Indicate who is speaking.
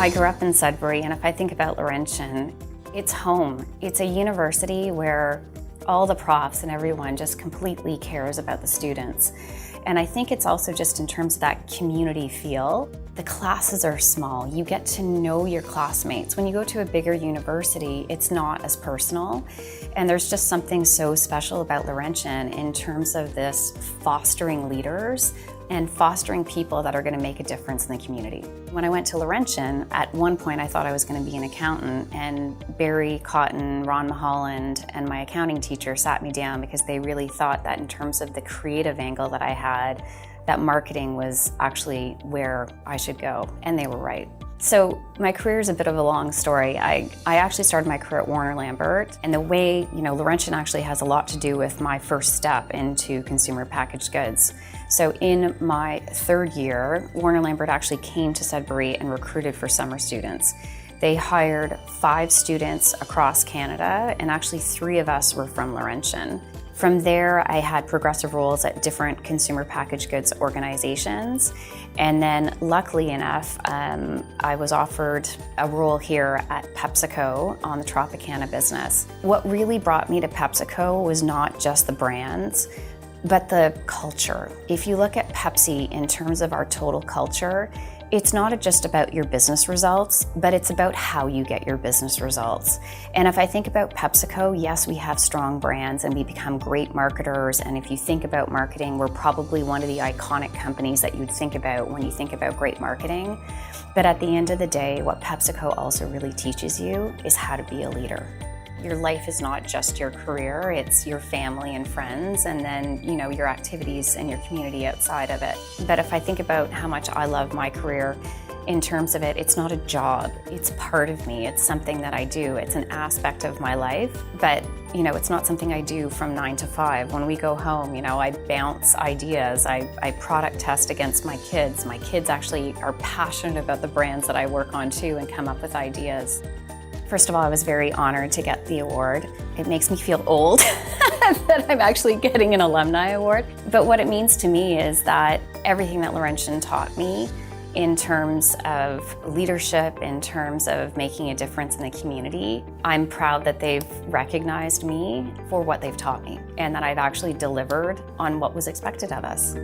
Speaker 1: I grew up in Sudbury, and if I think about Laurentian, it's home. It's a university where all the profs and everyone just completely cares about the students. And I think it's also just in terms of that community feel. The classes are small. You get to know your classmates. When you go to a bigger university, it's not as personal. And there's just something so special about Laurentian in terms of this fostering leaders and fostering people that are going to make a difference in the community. When I went to Laurentian, at one point I thought I was going to be an accountant, and Barry Cotton, Ron Mulholland, and my accounting teacher sat me down because they really thought that in terms of the creative angle that I had, that marketing was actually where I should go, and they were right. So my career is a bit of a long story. I actually started my career at Warner Lambert, and the way, Laurentian actually has a lot to do with my first step into consumer packaged goods. So in my third year, Warner Lambert actually came to Sudbury and recruited for summer students. They hired 5 students across Canada, and actually 3 of us were from Laurentian. From there, I had progressive roles at different consumer packaged goods organizations. And then luckily enough, I was offered a role here at PepsiCo on the Tropicana business. What really brought me to PepsiCo was not just the brands, but the culture. If you look at Pepsi in terms of our total culture, it's not just about your business results, but it's about how you get your business results. And if I think about PepsiCo, yes, we have strong brands and we become great marketers. And if you think about marketing, we're probably one of the iconic companies that you'd think about when you think about great marketing. But at the end of the day, what PepsiCo also really teaches you is how to be a leader. Your life is not just your career, it's your family and friends, and then, your activities and your community outside of it. But if I think about how much I love my career in terms of it, it's not a job, it's part of me, it's something that I do, it's an aspect of my life, but it's not something I do from 9 to 5. When we go home, I bounce ideas, I product test against my kids. My kids actually are passionate about the brands that I work on too and come up with ideas. First of all, I was very honored to get the award. It makes me feel old that I'm actually getting an Alumni award. But what it means to me is that everything that Laurentian taught me in terms of leadership, in terms of making a difference in the community, I'm proud that they've recognized me for what they've taught me and that I've actually delivered on what was expected of us.